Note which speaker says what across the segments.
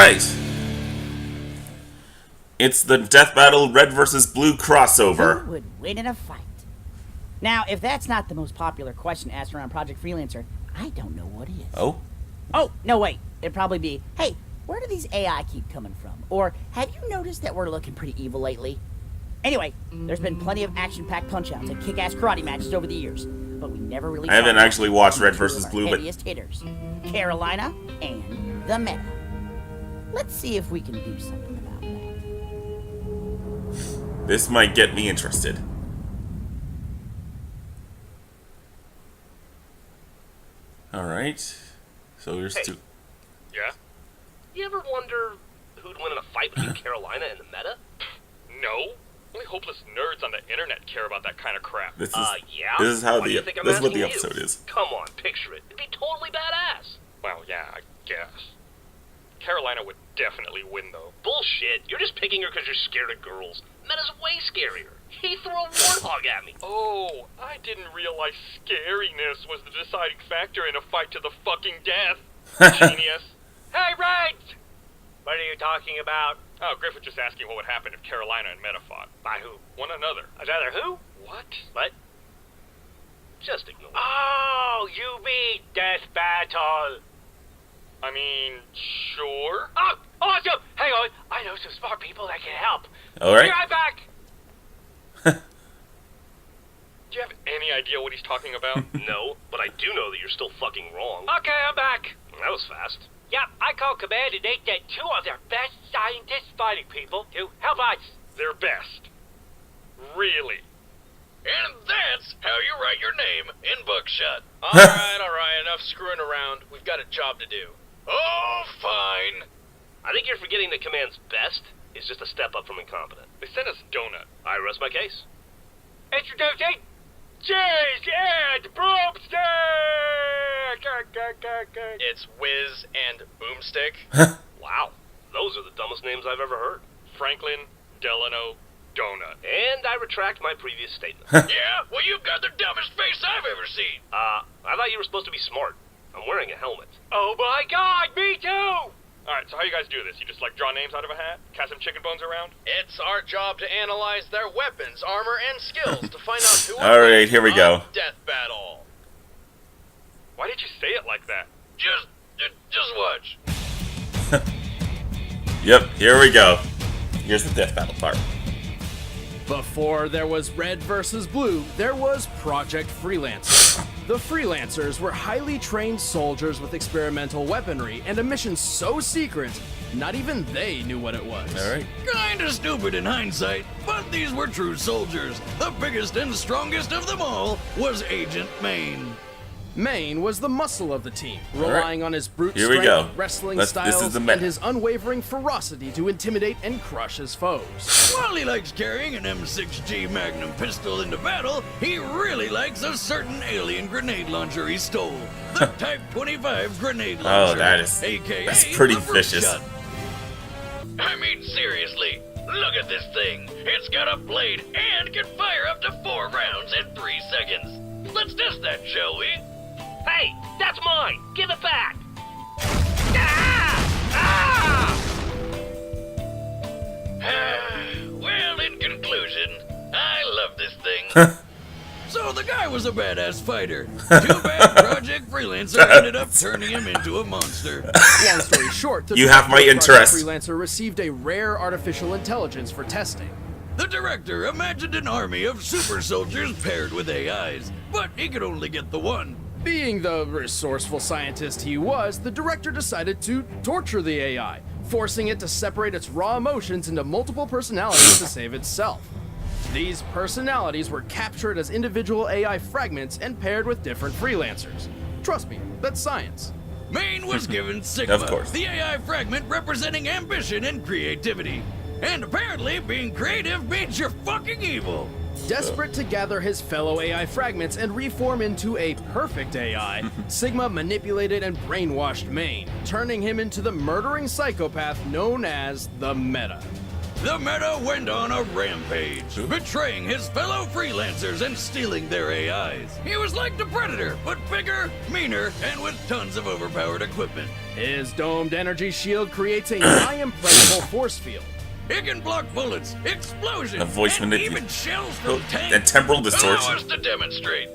Speaker 1: Alright. It's the Death Battle Red vs. Blue crossover.
Speaker 2: Who would win in a fight? Now, if that's not the most popular question asked around Project Freelancer, I don't know what is.
Speaker 1: Oh?
Speaker 2: Oh, no, wait. It'd probably be, hey, where do these AI keep coming from? Or, have you noticed that we're looking pretty evil lately? Anyway, there's been plenty of action-packed punch-outs and kick-ass karate matches over the years, but we never really
Speaker 1: I haven't actually watched Red vs. Blue, but
Speaker 2: heaviest hitters, Carolina and the Meta. Let's see if we can do something about that.
Speaker 1: this might get me interested. Alright. So here's two.
Speaker 3: Yeah? You ever wonder who'd win in a fight between Carolina and the Meta?
Speaker 4: No. Only hopeless nerds on the internet care about that kind of crap.
Speaker 1: This is
Speaker 3: yeah?
Speaker 1: this is how
Speaker 3: Why do
Speaker 1: the
Speaker 3: you think I'm
Speaker 1: this is what
Speaker 3: asking
Speaker 1: the
Speaker 3: you?
Speaker 1: episode is.
Speaker 3: Come on, picture it. It'd be totally badass.
Speaker 4: Well, yeah, I guess. Carolina would definitely win, though.
Speaker 3: Bullshit. You're just picking her because you're scared of girls. Meta's way scarier. He threw a warthog at me.
Speaker 4: Oh, I didn't realize scariness was the deciding factor in a fight to the fucking death. Genius. Hey, Reds!
Speaker 3: What are you talking about?
Speaker 4: Oh, Griff was just asking what would happen if Carolina and Meta fought.
Speaker 3: By who?
Speaker 4: One another.
Speaker 3: Another who?
Speaker 4: What?
Speaker 3: What? Just ignore it.
Speaker 5: Oh, you mean Death Battle.
Speaker 4: I mean, sure.
Speaker 5: Oh, awesome! Hang on, I know some smart people that can help.
Speaker 1: Alright.
Speaker 5: Be right back!
Speaker 4: Do you have any idea what he's talking about?
Speaker 3: No, but I do know that you're still fucking wrong.
Speaker 5: Okay, I'm back.
Speaker 3: That was fast.
Speaker 5: Yep, I called command and they sent two of their best scientist fighting people to help us.
Speaker 4: Their best. Really?
Speaker 6: And that's how you write your name in Buckshot. Alright, enough screwing around. We've got a job to do. Oh, fine.
Speaker 3: I think you're forgetting that command's best is just a step up from incompetent.
Speaker 4: They sent us Donut.
Speaker 3: I rest my case.
Speaker 5: Introducing Cheese and Broomstick!
Speaker 6: It's Whiz and Boomstick.
Speaker 3: Wow, those are the dumbest names I've ever heard.
Speaker 4: Franklin Delano Donut.
Speaker 3: And I retract my previous statement.
Speaker 6: Yeah, well, you've got the dumbest face I've ever seen.
Speaker 3: I thought you were supposed to be smart. I'm wearing a helmet.
Speaker 5: Oh my god, me too!
Speaker 4: Alright, so how you guys do this? You just, like, draw names out of a hat? Cast some chicken bones around?
Speaker 6: It's our job to analyze their weapons, armor, and skills to find out who
Speaker 1: Alright, here we go.
Speaker 6: Death Battle.
Speaker 4: Why did you say it like that?
Speaker 6: Just watch.
Speaker 1: Yep, here we go. Here's the Death Battle part.
Speaker 7: Before there was Red vs. Blue, there was Project Freelancers. The Freelancers were highly trained soldiers with experimental weaponry and a mission so secret, not even they knew what it was.
Speaker 1: Alright.
Speaker 8: Kinda stupid in hindsight, but these were true soldiers. The biggest and strongest of them all was Agent Maine.
Speaker 7: Maine was the muscle of the team, relying on his brute
Speaker 1: Here we
Speaker 7: strength,
Speaker 1: go.
Speaker 7: wrestling
Speaker 1: This is
Speaker 7: styles,
Speaker 1: the
Speaker 7: and
Speaker 1: meta.
Speaker 7: his unwavering ferocity to intimidate and crush his foes.
Speaker 8: While he likes carrying an M6G Magnum pistol into battle, he really likes a certain alien grenade launcher he stole. The Type 25 grenade launcher.
Speaker 1: that's
Speaker 8: aka
Speaker 1: pretty
Speaker 8: the
Speaker 1: vicious.
Speaker 8: Broomshot.
Speaker 6: I mean, seriously, look at this thing. It's got a blade and can fire up to 4 rounds in 3 seconds. Let's test that, shall we?
Speaker 3: Hey, that's mine! Give it back! Ah! Ah!
Speaker 6: Well, in conclusion, I love this thing.
Speaker 8: So the guy was a badass fighter. Too bad Project Freelancer ended up turning him into a monster.
Speaker 7: Long story short, the
Speaker 1: You have my
Speaker 7: Project
Speaker 1: interest.
Speaker 7: Freelancer received a rare artificial intelligence for testing.
Speaker 8: The director imagined an army of super soldiers paired with AIs, but he could only get the one.
Speaker 7: Being the resourceful scientist he was, the director decided to torture the AI, forcing it to separate its raw emotions into multiple personalities to save itself. These personalities were captured as individual AI fragments and paired with different freelancers. Trust me, that's science.
Speaker 8: Maine was given Sigma,
Speaker 1: Of course.
Speaker 8: the AI fragment representing ambition and creativity. And apparently, being creative means you're fucking evil.
Speaker 7: Desperate to gather his fellow AI fragments and reform into a perfect AI, Sigma manipulated and brainwashed Maine, turning him into the murdering psychopath known as the Meta.
Speaker 8: the Meta went on a rampage, betraying his fellow freelancers and stealing their AIs. He was like the Predator, but bigger, meaner, and with tons of overpowered equipment.
Speaker 7: His domed energy shield creates a nigh-impregnable force field.
Speaker 8: It can block bullets, explosions,
Speaker 1: A voice
Speaker 8: and
Speaker 1: manipulation.
Speaker 8: even shells from tanks.
Speaker 1: And temporal
Speaker 6: Allow
Speaker 1: distortion.
Speaker 6: us to demonstrate.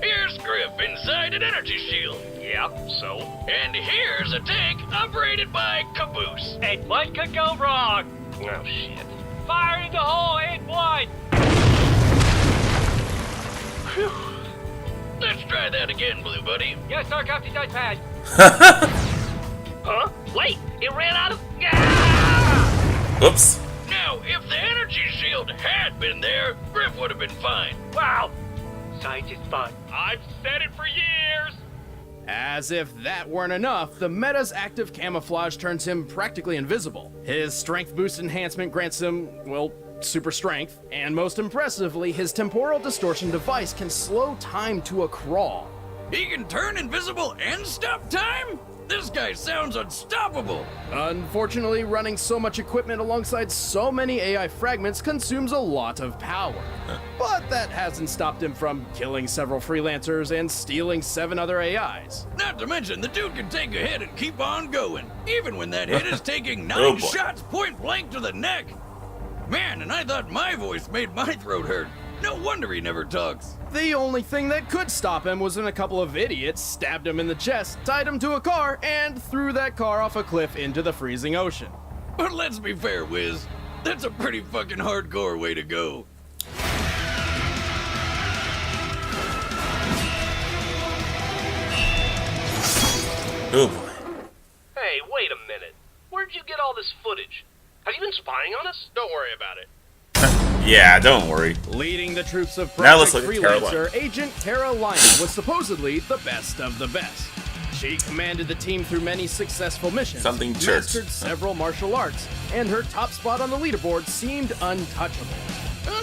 Speaker 6: Here's Grif inside an energy shield.
Speaker 3: Yeah, so?
Speaker 6: And here's a tank operated by Caboose.
Speaker 5: And what could go wrong?
Speaker 3: Oh, shit.
Speaker 5: Fire in the hole in one!
Speaker 6: Let's try that again, Blue Buddy.
Speaker 5: Yes, sir, Captain Notepad.
Speaker 3: Huh? Wait, it ran out of... Ah!
Speaker 1: Oops.
Speaker 6: Now, if the energy shield had been there, Grif would have been fine.
Speaker 5: Wow! Science is fun.
Speaker 4: I've said it for years.
Speaker 7: As if that weren't enough, the Meta's active camouflage turns him practically invisible. His strength boost enhancement grants him, well, super strength. And most impressively, his temporal distortion device can slow time to a crawl.
Speaker 8: He can turn invisible and stop time? This guy sounds unstoppable.
Speaker 7: Unfortunately, running so much equipment alongside so many AI fragments consumes a lot of power. But that hasn't stopped him from killing several freelancers and stealing 7 other AIs.
Speaker 8: Not to mention, the dude can take a hit and keep on going, even when that hit is taking 9
Speaker 1: Oh, boy.
Speaker 8: shots point blank to the neck. Man, and I thought my voice made my throat hurt. No wonder he never talks.
Speaker 7: The only thing that could stop him was when a couple of idiots stabbed him in the chest, tied him to a car, and threw that car off a cliff into the freezing ocean.
Speaker 8: But let's be fair, Wiz. That's a pretty fucking hardcore way to go.
Speaker 1: Oh boy.
Speaker 3: Hey, wait a minute. Where'd you get all this footage? Have you been spying on us?
Speaker 4: Don't worry about it.
Speaker 1: Yeah, don't worry.
Speaker 7: Leading the troops of
Speaker 1: Now let's
Speaker 7: Project
Speaker 1: look at
Speaker 7: Freelancer,
Speaker 1: Carolina.
Speaker 7: Agent Carolina was supposedly the best of the best. She commanded the team through many successful missions,
Speaker 1: Something church.
Speaker 7: mastered several martial arts, and her top spot on the leaderboard seemed untouchable.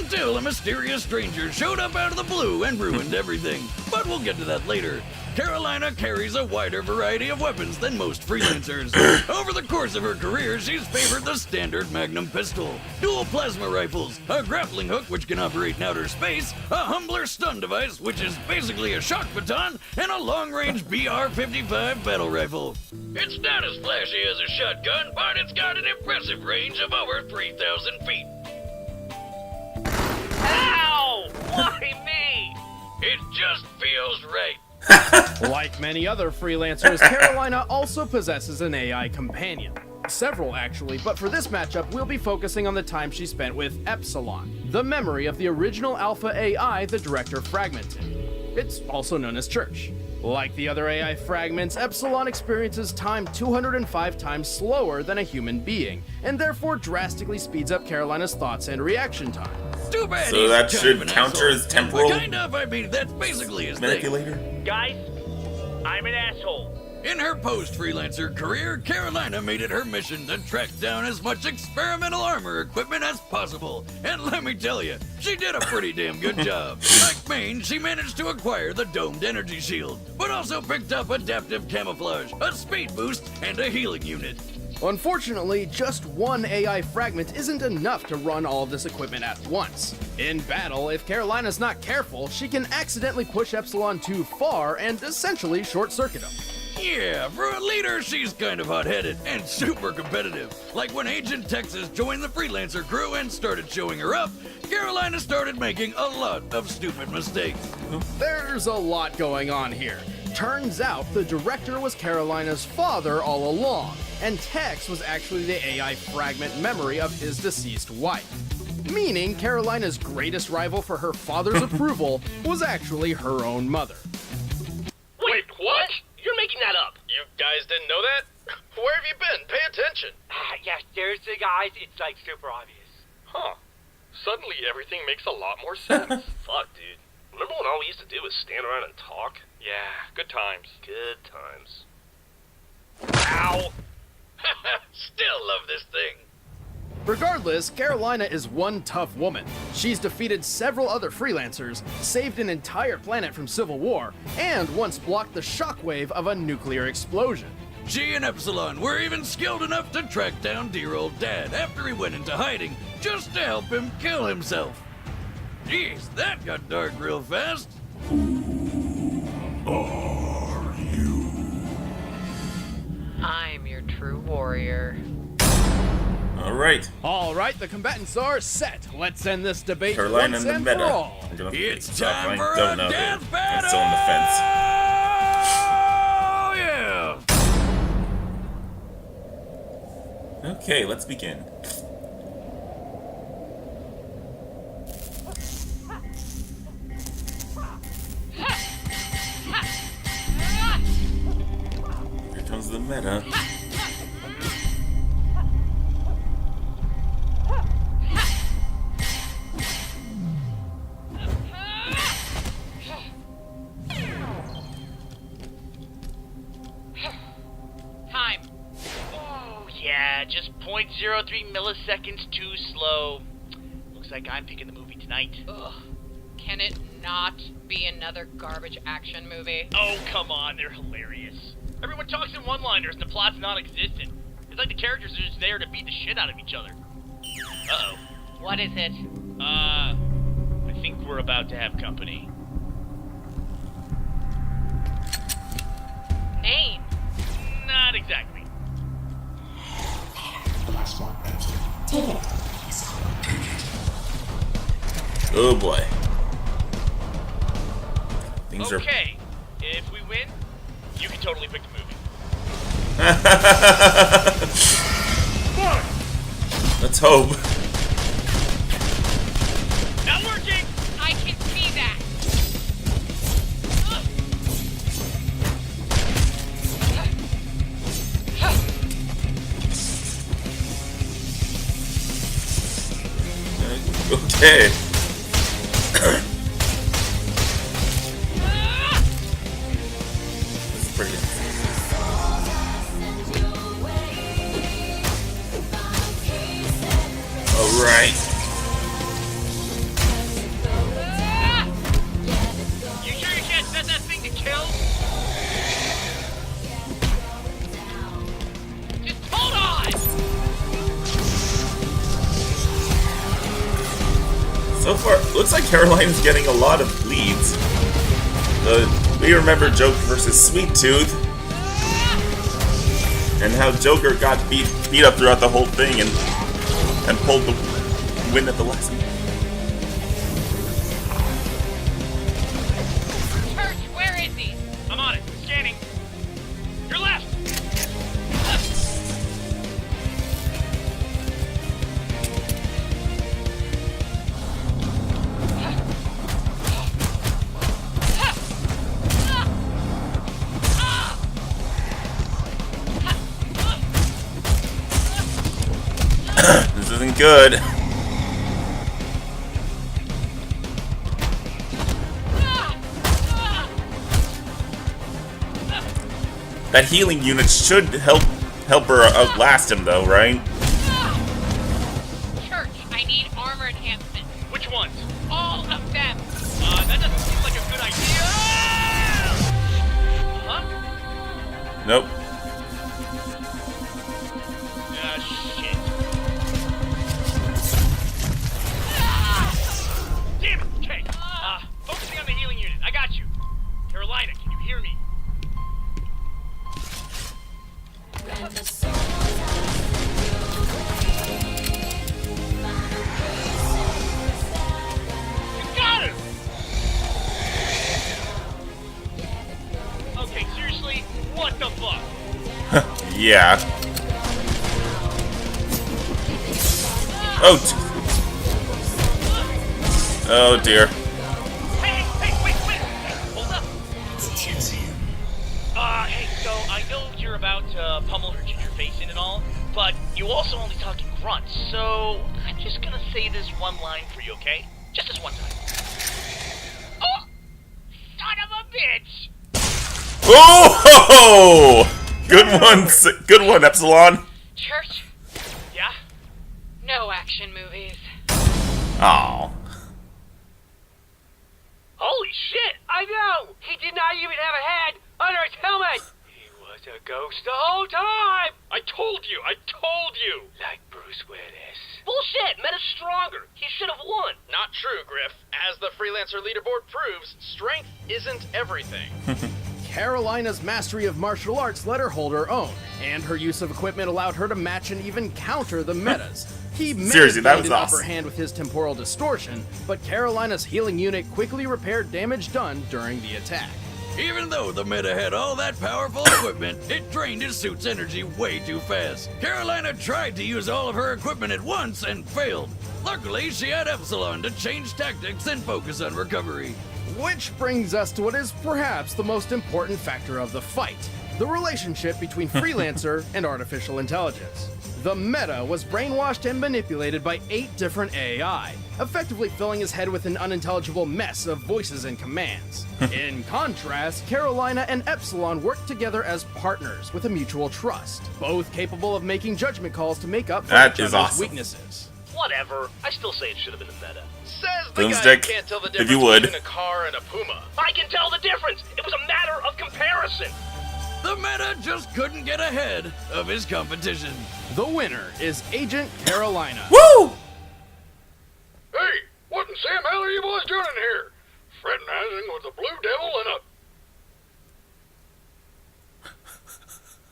Speaker 8: Until a mysterious stranger showed up out of the blue and ruined everything. But we'll get to that later. Carolina carries a wider variety of weapons than most freelancers. Over the course of her career, she's favored the standard Magnum pistol, dual plasma rifles, a grappling hook which can operate in outer space, a humbler stun device which is basically a shock baton, and a long-range BR-55 battle rifle.
Speaker 6: It's not as flashy as a shotgun, but it's got an impressive range of over 3,000 feet.
Speaker 3: Ow! Why me?
Speaker 6: It just feels right.
Speaker 7: Like many other freelancers, Carolina also possesses an AI companion. Several, actually, but for this matchup, we'll be focusing on the time she spent with Epsilon, the memory of the original Alpha AI the director fragmented. It's also known as Church. Like the other AI fragments, Epsilon experiences time 205 times slower than a human being, and therefore drastically speeds up Carolina's thoughts and reaction time.
Speaker 8: Too bad
Speaker 1: So
Speaker 8: he's
Speaker 1: that
Speaker 8: kind
Speaker 1: should
Speaker 8: of an
Speaker 1: counter
Speaker 8: asshole.
Speaker 1: as temporal
Speaker 8: Kind of, I mean, that's basically his thing.
Speaker 1: manipulator?
Speaker 5: Guys, I'm an asshole.
Speaker 8: In her post-freelancer career, Carolina made it her mission to track down as much experimental armor equipment as possible. And let me tell you, she did a pretty damn good job. Like Maine, she managed to acquire the domed energy shield, but also picked up adaptive camouflage, a speed boost, and a healing unit.
Speaker 7: Unfortunately, just one AI fragment isn't enough to run all of this equipment at once. In battle, if Carolina's not careful, she can accidentally push Epsilon too far and essentially short-circuit him.
Speaker 8: Yeah, for a leader, she's kind of hot-headed and super competitive. Like when Agent Texas joined the freelancer crew and started showing her up, Carolina started making a lot of stupid mistakes.
Speaker 7: There's a lot going on here. Turns out the director was Carolina's father all along, and Tex was actually the AI fragment memory of his deceased wife. Meaning Carolina's greatest rival for her father's approval was actually her own mother.
Speaker 3: Wait, what? You're making that up.
Speaker 4: You guys didn't know that? Where have you been? Pay attention.
Speaker 5: Yeah, seriously, guys, it's like super obvious.
Speaker 4: Huh. Suddenly everything makes a lot more sense.
Speaker 3: Fuck, dude. Remember when all we used to do was stand around and talk?
Speaker 4: Yeah, good times.
Speaker 3: Good times.
Speaker 4: Ow!
Speaker 6: Still love this thing.
Speaker 7: Regardless, Carolina is one tough woman. She's defeated several other freelancers, saved an entire planet from civil war, and once blocked the shockwave of a nuclear explosion.
Speaker 8: She and Epsilon were even skilled enough to track down dear old Dad after he went into hiding, just to help him kill himself. Jeez, that got dark real fast.
Speaker 9: I'm your true warrior.
Speaker 1: Alright.
Speaker 7: All right, the combatants are set. Let's end this debate
Speaker 1: Caroline
Speaker 7: once
Speaker 1: and the
Speaker 7: and
Speaker 1: meta.
Speaker 7: for all.
Speaker 1: I'm gonna
Speaker 8: It's
Speaker 1: fix it up.
Speaker 8: time
Speaker 1: I
Speaker 8: for
Speaker 1: don't
Speaker 8: a
Speaker 1: know, dude.
Speaker 8: death
Speaker 1: I'm
Speaker 8: battle!
Speaker 1: still on the fence.
Speaker 8: Oh, yeah!
Speaker 1: Okay, let's begin. Here comes the meta.
Speaker 3: Time. Oh, yeah, just 0.03 milliseconds too slow. Looks like I'm picking the movie tonight.
Speaker 9: Ugh. Can it not be another garbage action movie?
Speaker 3: Oh, come on, they're hilarious. Everyone talks in one-liners and the plot's non-existent. It's like the characters are just there to beat the shit out of each other. Uh-oh.
Speaker 9: What is it?
Speaker 3: I think we're about to have company.
Speaker 9: Name.
Speaker 3: Not exactly.
Speaker 1: Oh boy. Things are.
Speaker 3: Okay, if we win, you can totally pick the movie.
Speaker 1: Let's hope.
Speaker 3: Not working!
Speaker 9: I can see that.
Speaker 1: Okay. This is pretty good. Alright.
Speaker 3: You sure you can't set that thing to kill? Just hold on!
Speaker 1: So far, looks like Caroline's getting a lot of leads. We remember Joker versus Sweet Tooth, and how Joker got beat up throughout the whole thing and pulled the win at the last minute.
Speaker 9: Church, where is he?
Speaker 3: I'm on it. Scanning. Your left!
Speaker 1: This isn't good. That healing unit should help her outlast him, though, right?
Speaker 9: Church, I need armor enhancement.
Speaker 3: Which ones?
Speaker 9: All of them.
Speaker 3: That doesn't seem like a good idea. Huh?
Speaker 1: Nope.
Speaker 3: Shit. Damn it! Okay. Focusing on the healing unit. I got you. Carolina, can you hear me? You got him! Okay, seriously, what the fuck?
Speaker 1: Yeah. Oh. Oh dear.
Speaker 3: Hey, wait! Hey, hold up. Hey, so I know you're about to pummel her ginger face in and all, but you also only talk in grunts, so I'm just gonna say this one line for you, okay? Just this one time. Oh! Son of a bitch!
Speaker 1: Oh! Good one, good one, Epsilon.
Speaker 9: Church,
Speaker 3: Yeah?
Speaker 9: no action movies.
Speaker 1: Oh.
Speaker 3: Holy shit!
Speaker 5: I know! He did not even have a head under his helmet! He was a ghost. jokes the whole time!
Speaker 4: I told you!
Speaker 5: Like Bruce Willis.
Speaker 3: Bullshit! Meta's stronger. He should have won.
Speaker 10: Not true, Grif. As the Freelancer leaderboard proves, strength isn't everything.
Speaker 7: Carolina's mastery of martial arts let her hold her own, and her use of equipment allowed her to match and even counter the metas. He may
Speaker 1: Seriously,
Speaker 7: have
Speaker 1: that
Speaker 7: gained
Speaker 1: was
Speaker 7: an
Speaker 1: awesome.
Speaker 7: upper hand with his temporal distortion, but Carolina's healing unit quickly repaired damage done during the attack.
Speaker 8: Even though the meta had all that powerful equipment, it drained his suit's energy way too fast. Carolina tried to use all of her equipment at once and failed. Luckily, she had Epsilon to change tactics and focus on recovery.
Speaker 7: Which brings us to what is perhaps the most important factor of the fight, the relationship between Freelancer and artificial intelligence. The meta was brainwashed and manipulated by 8 different AI, effectively filling his head with an unintelligible mess of voices and commands. In contrast, Carolina and Epsilon worked together as partners with a mutual trust, both capable of making judgment calls to make up for
Speaker 1: That
Speaker 7: each
Speaker 1: is
Speaker 7: other's
Speaker 1: awesome.
Speaker 7: weaknesses.
Speaker 3: Whatever. I still say it should have been the meta.
Speaker 10: Says the guy who
Speaker 1: Boomstick,
Speaker 10: can't tell the
Speaker 1: if
Speaker 10: difference
Speaker 1: you would.
Speaker 10: between a car and a puma.
Speaker 3: I can tell the difference. It was a matter of comparison.
Speaker 8: The meta just couldn't get ahead of his competition.
Speaker 7: The winner is Agent Carolina.
Speaker 1: Woo!
Speaker 4: Hey, what in Sam hell are you boys doing in here? Fraternizing with the Blue Devil and a...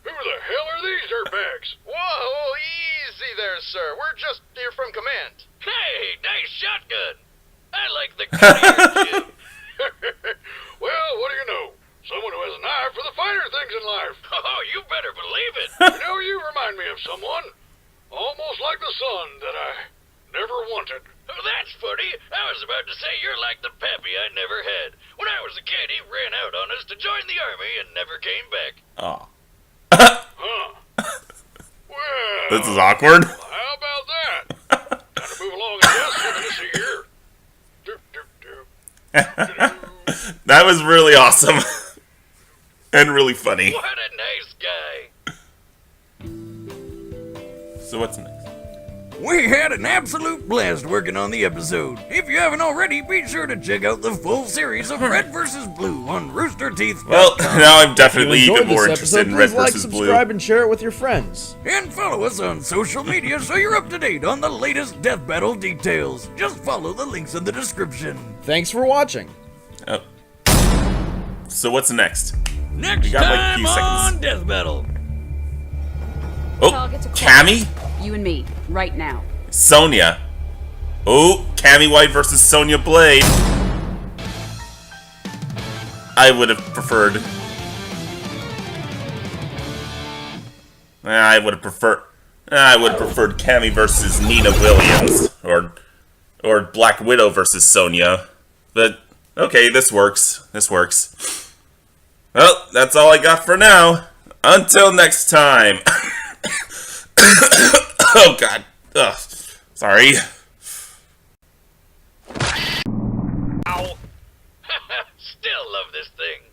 Speaker 4: Who the hell are these dirtbags?
Speaker 10: Whoa, easy there, sir. We're just here from command.
Speaker 6: Hey, nice shotgun. I like the cut of your jib.
Speaker 4: Well, what do you know? Someone who has an eye for the finer things in life.
Speaker 6: Oh, you better believe it.
Speaker 4: You know, you remind me of someone. Almost like the son that I never wanted.
Speaker 6: Oh, that's funny. I was about to say you're like the pappy I never had. When I was a kid, he ran out on us to join the army and never came back.
Speaker 1: Oh.
Speaker 4: Huh. Well,
Speaker 1: This is awkward.
Speaker 4: how about that? Time to move along, I guess. Let me see here. Doop, doop, doop.
Speaker 1: That was really awesome. And really funny.
Speaker 6: What a nice guy.
Speaker 1: So what's next?
Speaker 8: We had an absolute blast working on the episode. If you haven't already, be sure to check out the full series of Red vs. Blue on RoosterTeeth.
Speaker 1: Well, now I'm definitely
Speaker 7: If you
Speaker 1: even
Speaker 7: enjoyed
Speaker 1: more
Speaker 7: this
Speaker 1: interested
Speaker 7: episode,
Speaker 1: in Red
Speaker 7: please like,
Speaker 1: vs. Blue.
Speaker 7: subscribe, and share it with your friends.
Speaker 8: And follow us on social media so you're up to date on the latest death battle details. Just follow the links in the description.
Speaker 7: Thanks for watching.
Speaker 1: Oh. So what's next?
Speaker 8: Next
Speaker 1: We got, like, a
Speaker 8: time
Speaker 1: few
Speaker 8: on
Speaker 1: seconds.
Speaker 8: Death Battle.
Speaker 1: Oh,
Speaker 11: Target's a
Speaker 1: Cammy?
Speaker 11: You and me, right now.
Speaker 1: Sonya. Oh, Cammy White versus Sonya Blade. I would have preferred... I would have preferred Cammy versus Nina Williams. Or Black Widow versus Sonya. But, okay, this works. This works. Well, that's all I got for now. Until next time. Oh, God. Ugh. Sorry.
Speaker 6: Still love this thing.